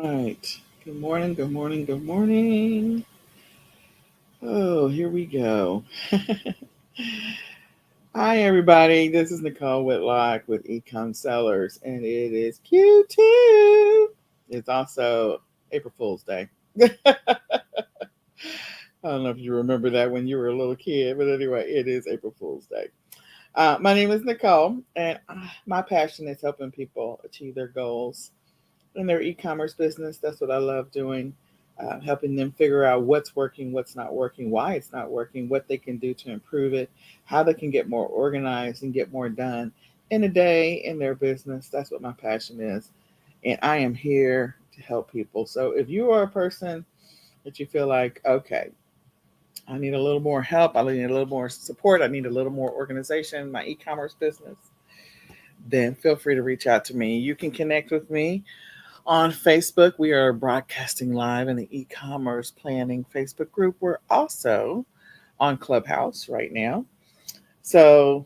right. Good morning, good morning, good morning. Oh, here we go. Hi, everybody. This is Nicole Whitlock with eCom Sellers, and it is Q2. It's also April Fool's Day. I don't know if you remember that when you were a little kid, but anyway, it is April Fool's Day. My name is Nicole, and my passion is helping people achieve their goals in their e-commerce business. That's what I love doing, helping them figure out what's working, what's not working, why it's not working, what they can do to improve it, how they can get more organized and get more done in a day in their business. That's what my passion is. And I am here to help people. So if you are a person that you feel like, okay, I need a little more help, I need a little more support, I need a little more organization in my e-commerce business, then feel free to reach out to me. You can connect with me on Facebook. We are broadcasting live in the e-commerce planning Facebook group. We're also on Clubhouse right now. So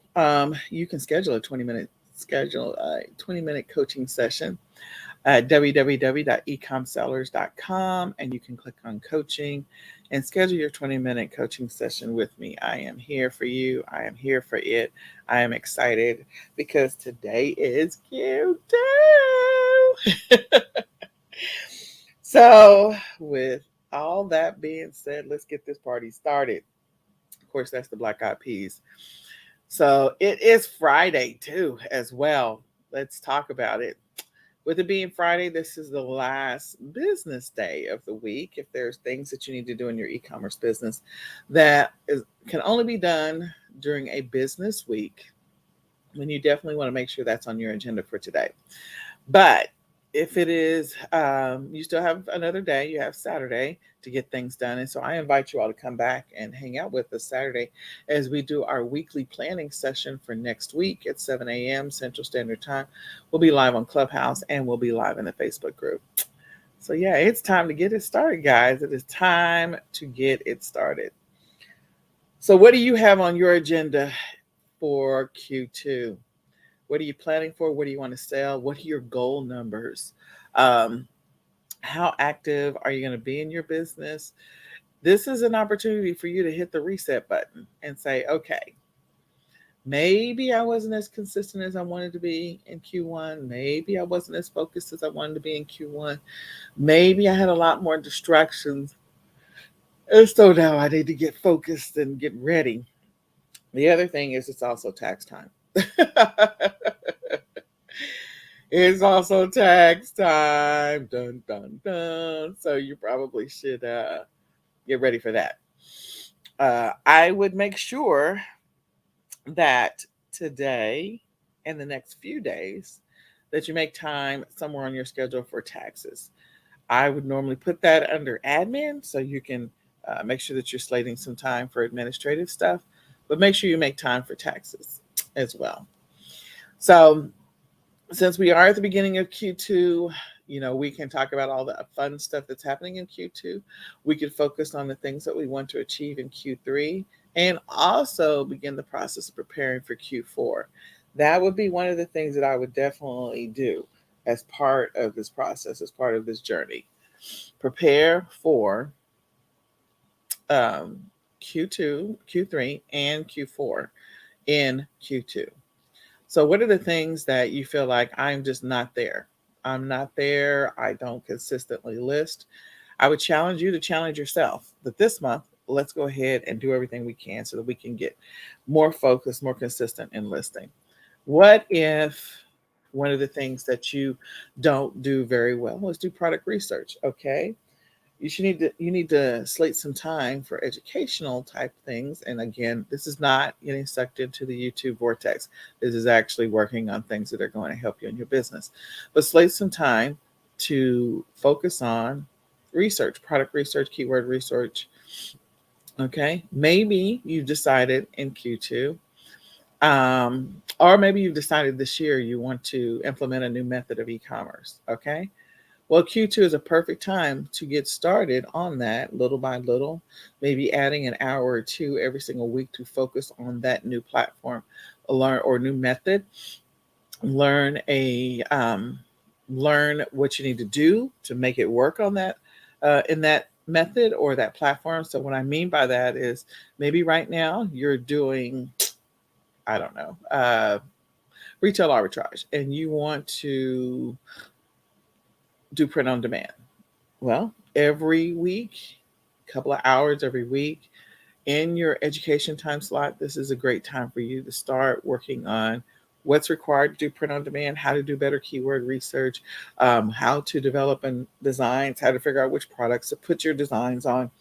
you can schedule a 20-minute coaching session at www.ecomsellers.com, and you can click on coaching and schedule your 20-minute coaching session with me. I am here for you. I am here for it. I am excited because today is Q2. So, with all that being said, let's get this party started. Of course, that's the Black Eyed Peas. So, it is Friday too, as well. Let's talk about it. With it being Friday, this is the last business day of the week. If there's things that you need to do in your e commerce business can only be done during a business week, then you definitely want to make sure that's on your agenda for today. But if it is, you still have another day, you have Saturday to get things done. And so I invite you all to come back and hang out with us Saturday as we do our weekly planning session for next week at 7 a.m. Central Standard Time. We'll be live on Clubhouse and we'll be live in the Facebook group. So, yeah, it's time to get it started, guys. It is time to get it started. So, what do you have on your agenda for Q2? What are you planning for? What do you want to sell? What are your goal numbers? Um, how active are you going to be in your business? This is an opportunity for you to hit the reset button and say, okay, maybe I wasn't as consistent as I wanted to be in Q1. Maybe I wasn't as focused as I wanted to be in Q1. Maybe I had a lot more distractions. And so now I need to get focused and get ready. The other thing is, it's also tax time. It's also tax time. Dun, dun, dun. So you probably should get ready for that. I would make sure that today and the next few days that you make time somewhere on your schedule for taxes. I would normally put that under admin so you can make sure that you're slating some time for administrative stuff, but make sure you make time for taxes as well. So, since we are at the beginning of Q2, we can talk about all the fun stuff that's happening in Q2. We could focus on the things that we want to achieve in Q3 and also begin the process of preparing for Q4. That would be one of the things that I would definitely do as part of this process, as part of this journey. Prepare for um, Q2, Q3, and Q4 in Q2. So, what are the things that you feel like I'm just not there? I'm not there. I don't consistently list. I would challenge you to challenge yourself that this month, let's go ahead and do everything we can so that we can get more focused, more consistent in listing. What if one of the things that you don't do very well is do product research? Okay, you need to slate some time for educational type things. And again, this is not getting sucked into the YouTube vortex. This is actually working on things that are going to help you in your business. But slate some time to focus on research, product research, keyword research. Okay, maybe you've decided in Q2, um, or maybe you've decided this year you want to implement a new method of e-commerce. Okay, well, Q2 is a perfect time to get started on that little by little, maybe adding an hour or two every single week to focus on that new platform, learn or new method, learn a learn what you need to do to make it work on that in that method or that platform. So what I mean by that is maybe right now you're doing, I don't know, retail arbitrage and you want to do print on demand. Well, every week, a couple of hours every week in your education time slot, this is a great time for you to start working on what's required to do print on demand, how to do better keyword research, how to develop and designs, how to figure out which products to put your designs on.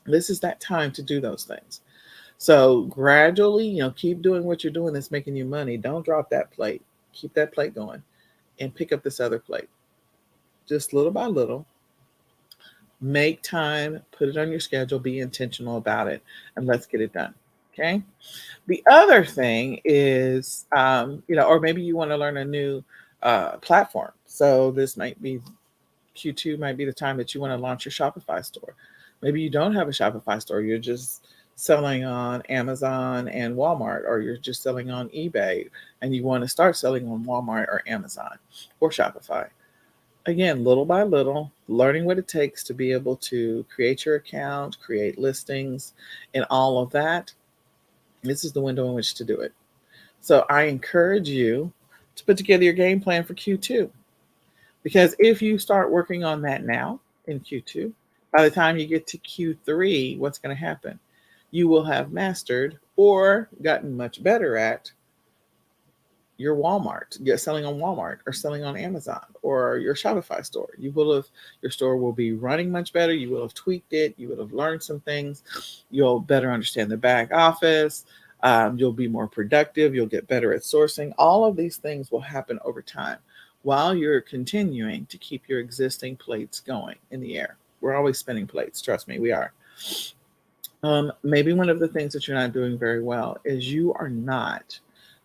This is that time to do those things. So gradually, keep doing what you're doing that's making you money. Don't drop that plate. Keep that plate going and pick up this other plate. Just little by little, make time, put it on your schedule, be intentional about it, and let's get it done. Okay. The other thing is, or maybe you want to learn a new platform. So this might be Q2, might be the time that you want to launch your Shopify store. Maybe you don't have a Shopify store, you're just selling on Amazon and Walmart, or you're just selling on eBay and you want to start selling on Walmart or Amazon or Shopify. Again, little by little, learning what it takes to be able to create your account, create listings, and all of that. This is the window in which to do it. So I encourage you to put together your game plan for Q2. Because if you start working on that now in Q2, by the time you get to Q3, what's going to happen? You will have mastered or gotten much better at your Walmart, selling on Walmart or selling on Amazon or your Shopify store. Your store will be running much better. You will have tweaked it. You will have learned some things. You'll better understand the back office. You'll be more productive. You'll get better at sourcing. All of these things will happen over time while you're continuing to keep your existing plates going in the air. We're always spinning plates. Trust me, we are. Maybe one of the things that you're not doing very well is you are not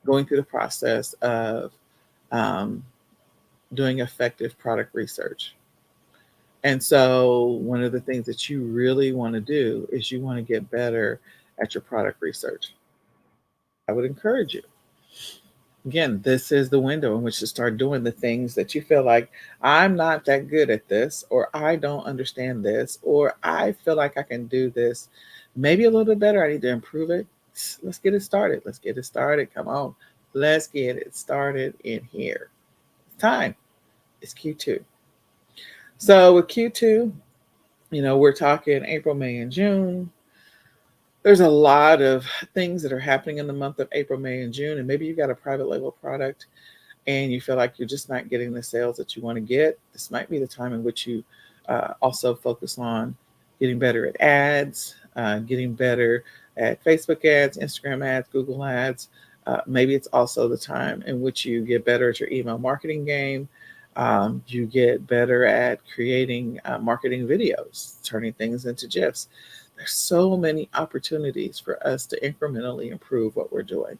going through the process of um, doing effective product research. And so, one of the things that you really want to do is you want to get better at your product research. I would encourage you. Again, this is the window in which to start doing the things that you feel like I'm not that good at this, or I don't understand this, or I feel like I can do this maybe a little bit better. I need to improve it. Let's get it started. Let's get it started. Come on. Let's get it started in here. It's time. It's Q2. So with Q2, we're talking April, May, and June. There's a lot of things that are happening in the month of April, May, and June. And maybe you've got a private label product and you feel like you're just not getting the sales that you want to get. This might be the time in which you also focus on getting better at ads, getting better at Facebook ads, Instagram ads, Google ads. Maybe it's also the time in which you get better at your email marketing game. You get better at creating marketing videos, turning things into GIFs. There's so many opportunities for us to incrementally improve what we're doing.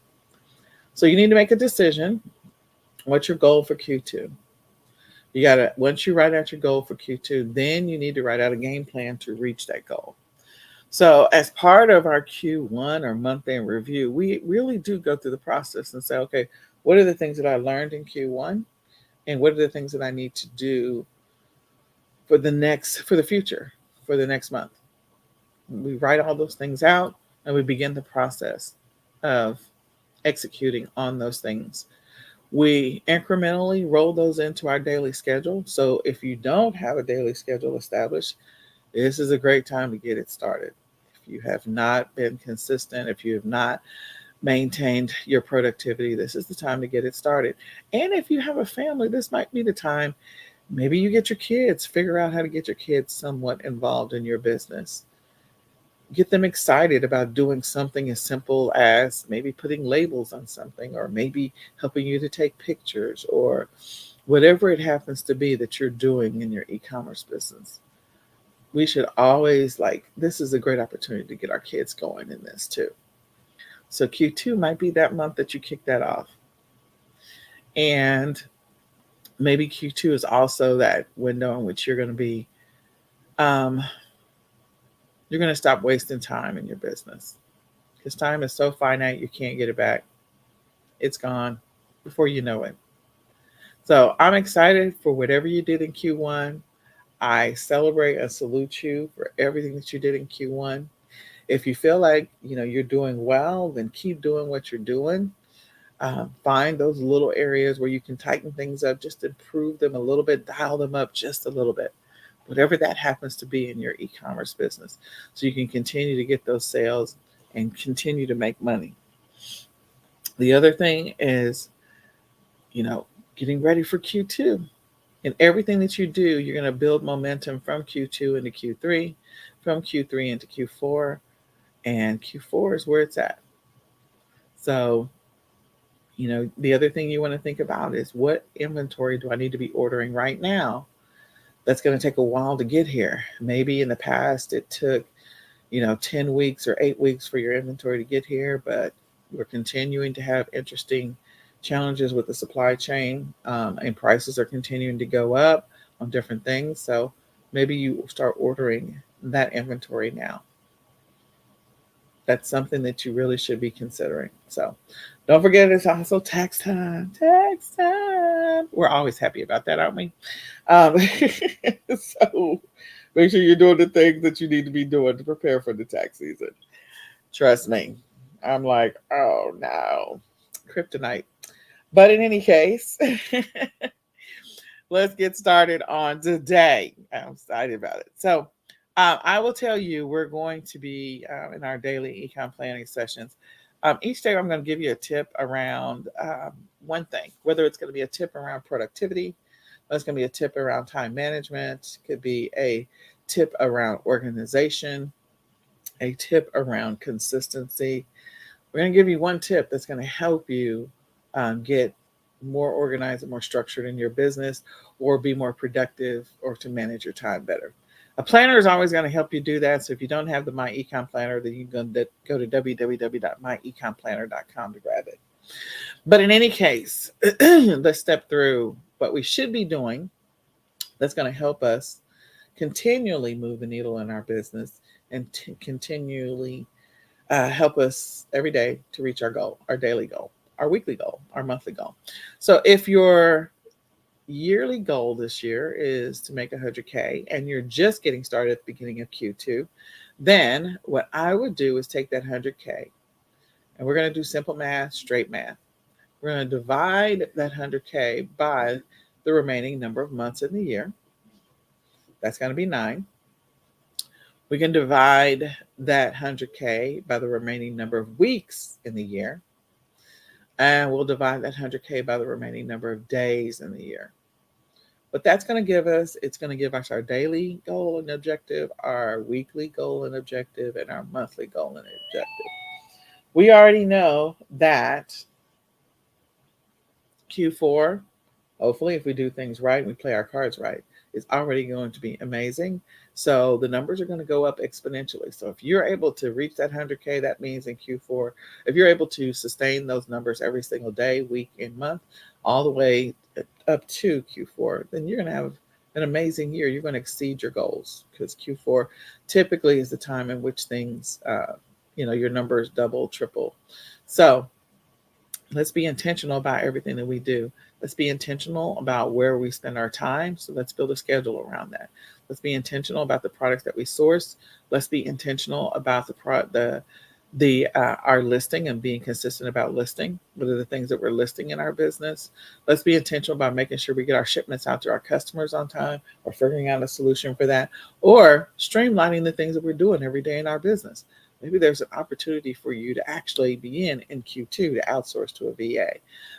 So you need to make a decision. What's your goal for Q2? Once you write out your goal for Q2, then you need to write out a game plan to reach that goal. So as part of our Q1 or month end review, we really do go through the process and say, okay, what are the things that I learned in Q1? And what are the things that I need to do for the future, for the next month? We write all those things out and we begin the process of executing on those things. We incrementally roll those into our daily schedule. So if you don't have a daily schedule established, this is a great time to get it started. If you have not been consistent, if you have not maintained your productivity, this is the time to get it started. And if you have a family, this might be the time. Maybe you get your kids, figure out how to get your kids somewhat involved in your business. Get them excited about doing something as simple as maybe putting labels on something, or maybe helping you to take pictures, or whatever it happens to be that you're doing in your e-commerce business. We should always this is a great opportunity to get our kids going in this too. So Q2 might be that month that you kick that off. And maybe Q2 is also that window in which you're going to stop wasting time in your business, because time is so finite, you can't get it back. It's gone before you know it. So I'm excited for whatever you did in Q1. I celebrate and salute you for everything that you did in Q1. If you feel like you're doing well, then keep doing what you're doing. Find those little areas where you can tighten things up, just improve them a little bit, dial them up just a little bit, whatever that happens to be in your e-commerce business, so you can continue to get those sales and continue to make money. The other thing is, you know, getting ready for Q2. In everything that you do, you're going to build momentum from Q2 into Q3, from Q3 into Q4, and Q4 is where it's at. So, the other thing you want to think about is, what inventory do I need to be ordering right now? That's going to take a while to get here. Maybe in the past it took, 10 weeks or 8 weeks for your inventory to get here, but we're continuing to have interesting challenges with the supply chain, and prices are continuing to go up on different things. So maybe you start ordering that inventory now. That's something that you really should be considering. So don't forget, it's also tax time. Tax time. We're always happy about that, aren't we? So make sure you're doing the things that you need to be doing to prepare for the tax season. Trust me. I'm like, oh no, kryptonite. But in any case, let's get started on today. I'm excited about it. So, I will tell you, we're going to be in our daily econ planning sessions. Each day, I'm going to give you a tip around one thing, whether it's going to be a tip around productivity, there's going to be a tip around time management, could be a tip around organization, a tip around consistency. We're going to give you one tip that's going to help you get more organized and more structured in your business, or be more productive, or to manage your time better. A planner is always going to help you do that. So if you don't have the My Ecom Planner, then you can go to www.myecomplanner.com to grab it. But in any case, let's step through what we should be doing that's going to help us continually move the needle in our business, and continually help us every day to reach our goal, our daily goal, our weekly goal, our monthly goal. So if your yearly goal this year is to make 100K and you're just getting started at the beginning of Q2, then what I would do is take that 100K, and we're going to do simple math, straight math. We're going to divide that 100K by the remaining number of months in the year. That's going to be 9. We can divide that 100K by the remaining number of weeks in the year. And we'll divide that 100K by the remaining number of days in the year. What that's going to give us, it's going to give us our daily goal and objective, our weekly goal and objective, and our monthly goal and objective. We already know that Q4, hopefully, if we do things right and we play our cards right, is already going to be amazing. So the numbers are going to go up exponentially. So if you're able to reach that 100K, that means in Q4, if you're able to sustain those numbers every single day, week, and month, all the way up to Q4, then you're going to have an amazing year. You're going to exceed your goals, because Q4 typically is the time in which things, your numbers double, triple. So let's be intentional about everything that we do. Let's be intentional about where we spend our time. So let's build a schedule around that. Let's be intentional about the products that we source. Let's be intentional about our listing and being consistent about listing. What are the things that we're listing in our business? Let's be intentional about making sure we get our shipments out to our customers on time, or figuring out a solution for that, or streamlining the things that we're doing every day in our business. Maybe there's an opportunity for you to actually begin in Q2 to outsource to a VA.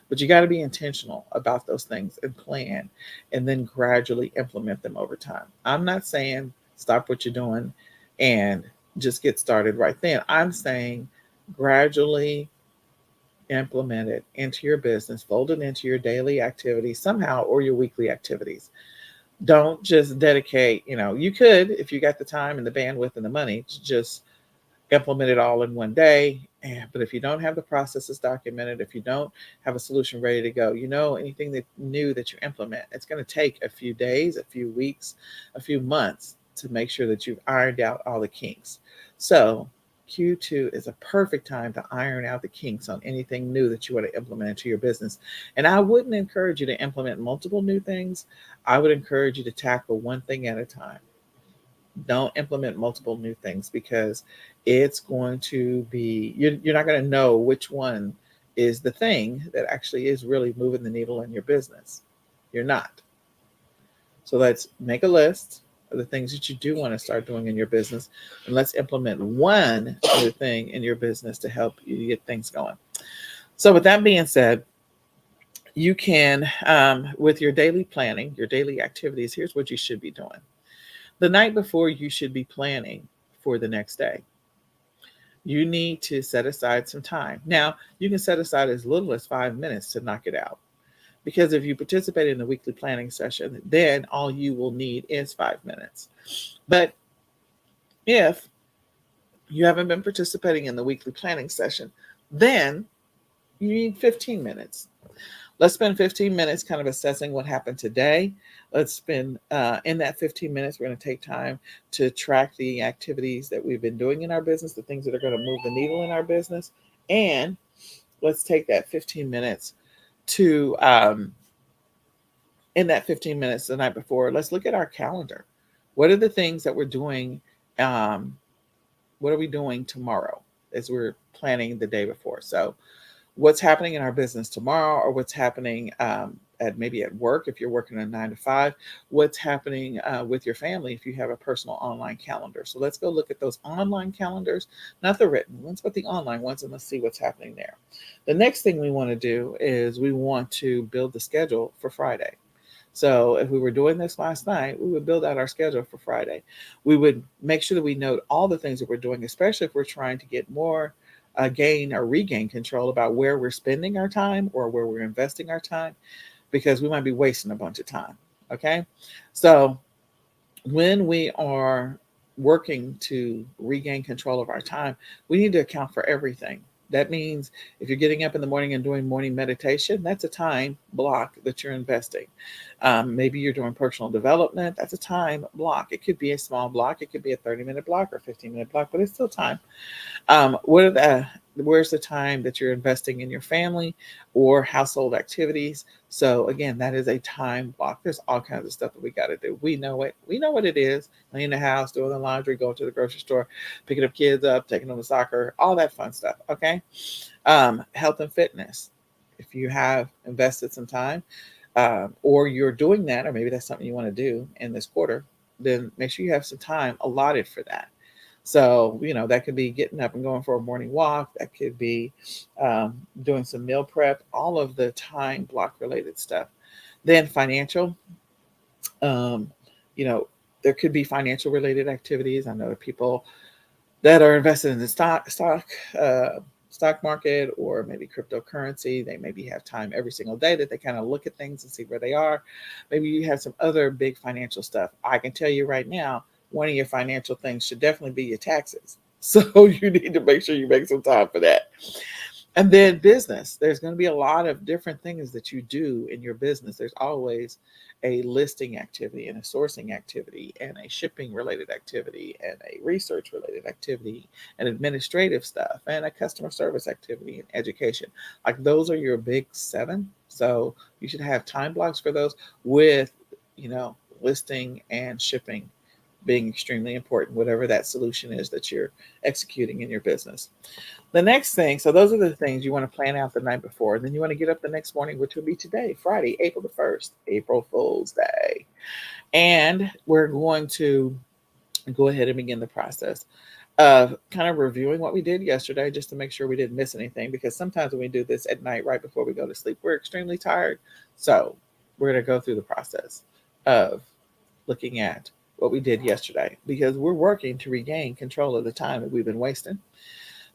But you got to be intentional about those things and plan, and then gradually implement them over time. I'm not saying stop what you're doing and just get started right then. I'm saying gradually implement it into your business, fold it into your daily activities somehow, or your weekly activities. Don't just dedicate, you could, if you got the time and the bandwidth and the money, to just implement it all in one day. But if you don't have the processes documented, if you don't have a solution ready to go, anything that new that you implement, it's going to take a few days, a few weeks, a few months to make sure that you've ironed out all the kinks. So Q2 is a perfect time to iron out the kinks on anything new that you want to implement into your business. And I wouldn't encourage you to implement multiple new things. I would encourage you to tackle one thing at a time. Don't implement multiple new things because it's going to be, you're not going to know which one is the thing that actually is really moving the needle in your business. You're not. So let's make a list of the things that you do want to start doing in your business, and let's implement one new thing in your business to help you get things going. So, with that being said, you can, with your daily planning, your daily activities, here's what you should be doing. The night before, you should be planning for the next day. You need to set aside some time. Now, you can set aside as little as 5 minutes to knock it out. Because if you participate in the weekly planning session, then all you will need is 5 minutes. But if you haven't been participating in the weekly planning session, then you need 15 minutes. Let's spend 15 minutes kind of assessing what happened today. Let's spend in that 15 minutes, we're going to take time to track the activities that we've been doing in our business, the things that are going to move the needle in our business. And let's take that 15 minutes to, in that 15 minutes the night before, let's look at our calendar. What are the things that we're doing? What are we doing tomorrow as we're planning the day before? So, what's happening in our business tomorrow, or what's happening at maybe at work if you're working a 9 to 5, what's happening with your family if you have a personal online calendar. So let's go look at those online calendars, not the written ones, but the online ones, and let's see what's happening there. The next thing we want to do is we want to build the schedule for Friday. So if we were doing this last night, we would build out our schedule for Friday. We would make sure that we note all the things that we're doing, especially if we're trying to get more gain or regain control about where we're spending our time or where we're investing our time, because we might be wasting a bunch of time. Okay. So when we are working to regain control of our time, we need to account for everything. That means if you're getting up in the morning and doing morning meditation, that's a time block that you're investing. Maybe you're doing personal development, that's a time block. It could be a small block, it could be a 30-minute block or 15-minute block, but it's still time. Where's the time that you're investing in your family or household activities? So again, that is a time block. There's all kinds of stuff that we got to do. We know it. We know what it is. Cleaning the house, doing the laundry, going to the grocery store, picking up kids up, taking them to soccer, all that fun stuff. Okay. Health and fitness. If you have invested some time, or you're doing that, or maybe that's something you want to do in this quarter, then make sure you have some time allotted for that. So, that could be getting up and going for a morning walk. That could be doing some meal prep, all of the time block related stuff. Then financial, um, you know, there could be financial related activities. I know people that are invested in the stock market or maybe cryptocurrency. They maybe have time every single day that they kind of look at things and see where they are. Maybe you have some other big financial stuff. I can tell you right now, one of your financial things should definitely be your taxes. So you need to make sure you make some time for that. And then business, there's going to be a lot of different things that you do in your business. There's always a listing activity and a sourcing activity and a shipping related activity and a research related activity and administrative stuff and a customer service activity and education. Like those are your big 7. So you should have time blocks for those with, listing and shipping being extremely important, whatever that solution is that you're executing in your business. The next thing, so those are the things you want to plan out the night before. And then you want to get up the next morning, which will be today, Friday, April the 1st, April Fool's Day. And we're going to go ahead and begin the process of kind of reviewing what we did yesterday just to make sure we didn't miss anything. Because sometimes when we do this at night, right before we go to sleep, we're extremely tired. So we're going to go through the process of looking at what we did yesterday because we're working to regain control of the time that we've been wasting.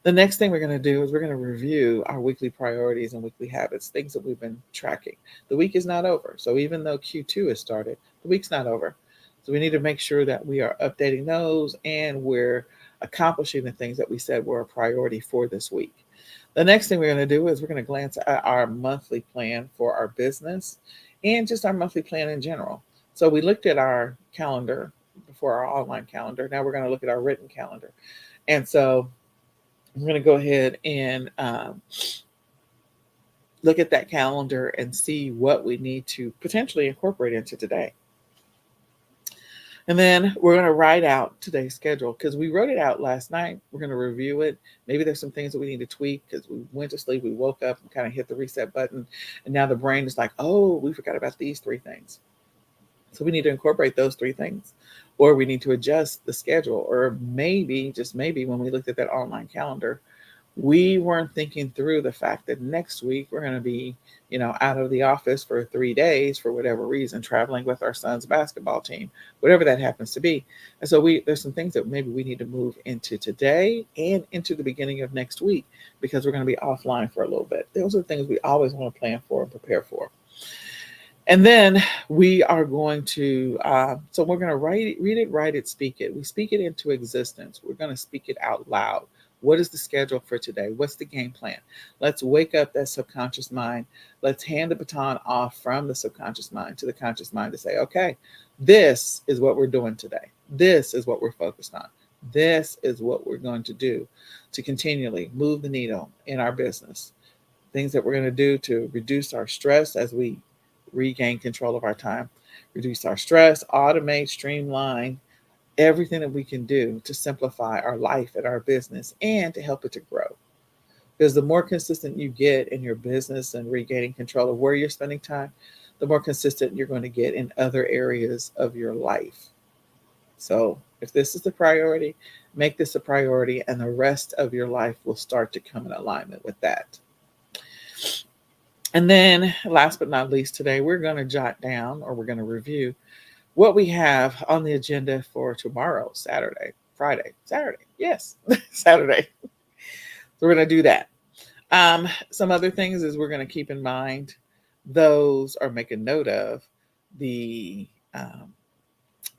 The next thing we're going to do is we're going to review our weekly priorities and weekly habits, things that we've been tracking. The week is not over. So even though Q2 has started, the week's not over. So we need to make sure that we are updating those and we're accomplishing the things that we said were a priority for this week. The next thing we're going to do is we're going to glance at our monthly plan for our business and just our monthly plan in general. So we looked at our calendar before, our online calendar. Now we're going to look at our written calendar. And so I'm going to go ahead and look at that calendar and see what we need to potentially incorporate into today. And then we're going to write out today's schedule because we wrote it out last night. We're going to review it. Maybe there's some things that we need to tweak because we went to sleep, we woke up and kind of hit the reset button. And now the brain is like, oh, we forgot about these three things. So we need to incorporate those three things, or we need to adjust the schedule. Or maybe, just maybe, when we looked at that online calendar, we weren't thinking through the fact that next week we're going to be, out of the office for 3 days for whatever reason, traveling with our son's basketball team, whatever that happens to be. And so there's some things that maybe we need to move into today and into the beginning of next week because we're going to be offline for a little bit. Those are the things we always want to plan for and prepare for. And then we are going to, so we're going to read it, write it, speak it. We speak it into existence. We're going to speak it out loud. What is the schedule for today? What's the game plan? Let's wake up that subconscious mind. Let's hand the baton off from the subconscious mind to the conscious mind to say, okay, this is what we're doing today. This is what we're focused on. This is what we're going to do to continually move the needle in our business. Things that we're going to do to reduce our stress as we regain control of our time, reduce our stress, automate, streamline everything that we can do to simplify our life and our business and to help it to grow. Because the more consistent you get in your business and regaining control of where you're spending time, the more consistent you're going to get in other areas of your life. So if this is the priority, make this a priority, and the rest of your life will start to come in alignment with that. And then, last but not least, today we're going to jot down, or we're going to review what we have on the agenda for tomorrow, Saturday. Yes, Saturday. So we're going to do that. Some other things is we're going to keep in mind those, or make a note of the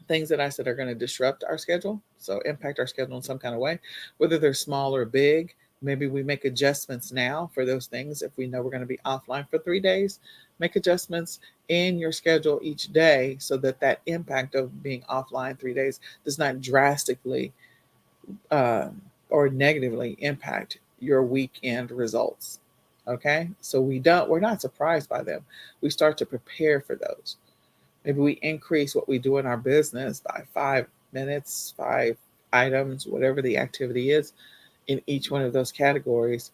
things that I said are going to disrupt our schedule, so impact our schedule in some kind of way, whether they're small or big. Maybe we make adjustments now for those things. If we know we're going to be offline for 3 days, make adjustments in your schedule each day so that that impact of being offline 3 days does not drastically or negatively impact your weekend results. Okay, so we're not surprised by them. We start to prepare for those. Maybe we increase what we do in our business by 5 minutes, 5 items, whatever the activity is in each one of those categories,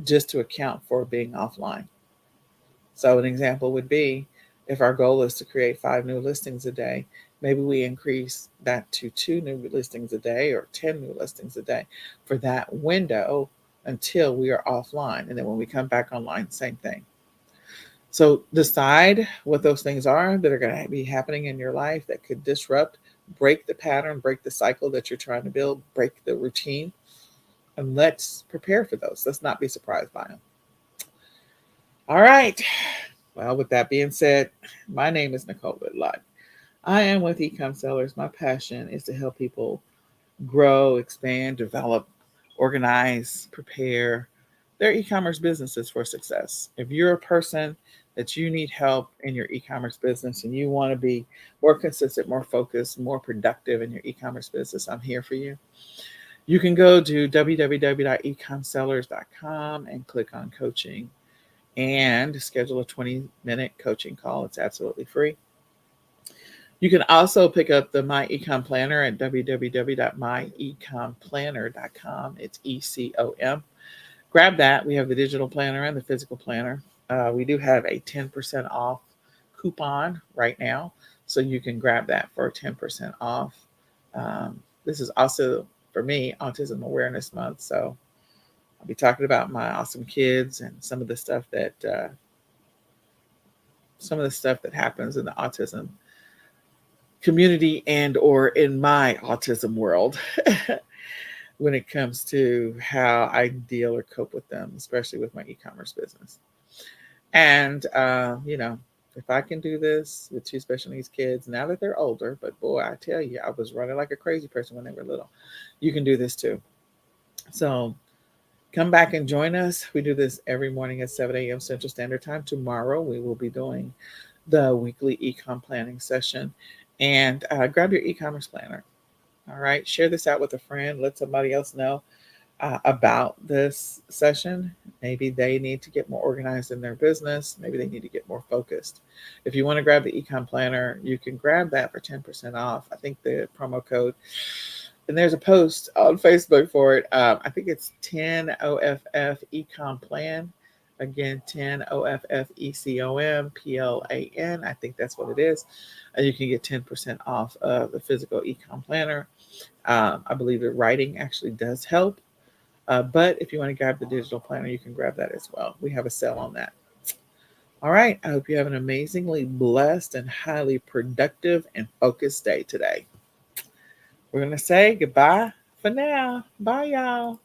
just to account for being offline. So an example would be, if our goal is to create 5 new listings a day, maybe we increase that to 2 new listings a day or 10 new listings a day for that window until we are offline. And then when we come back online, same thing. So decide what those things are that are going to be happening in your life that could disrupt, break the pattern, break the cycle that you're trying to build, break the routine, and let's prepare for those. Let's not be surprised by them. All right. Well, with that being said, my name is Nicole Whitlock. I am with eCom Sellers. My passion is to help people grow, expand, develop, organize, prepare their e-commerce businesses for success. If you're a person that you need help in your e-commerce business and you want to be more consistent, more focused, more productive in your e-commerce business, I'm here for you. You can go to www.ecomsellers.com and click on coaching and schedule a 20-minute coaching call. It's absolutely free. You can also pick up the My eCom Planner at www.myecomplanner.com. It's ECOM. Grab that. We have the digital planner and the physical planner. We do have a 10% off coupon right now, so you can grab that for 10% off. This is also, for me, Autism Awareness Month, so I'll be talking about my awesome kids and some of the stuff that happens in the autism community and or in my autism world when it comes to how I deal or cope with them, especially with my e-commerce business. And if I can do this with 2 special needs kids now that they're older, but boy, I tell you, I was running like a crazy person when they were little. You can do this too. So come back and join us. We do this every morning at 7 a.m. Central Standard Time. Tomorrow we will be doing the weekly eCom planning session. And grab your e-commerce planner. All right. Share this out with a friend. Let somebody else know about this session. Maybe they need to get more organized in their business. Maybe they need to get more focused. If you want to grab the eCom Planner, you can grab that for 10% off. I think the promo code, and there's a post on Facebook for it. I think it's 10OFF eCom Plan. Again, 10OFF eCom PLAN. I think that's what it is. And you can get 10% off of the physical eCom Planner. I believe the writing actually does help. But if you want to grab the digital planner, you can grab that as well. We have a sale on that. All right. I hope you have an amazingly blessed and highly productive and focused day today. We're going to say goodbye for now. Bye, y'all.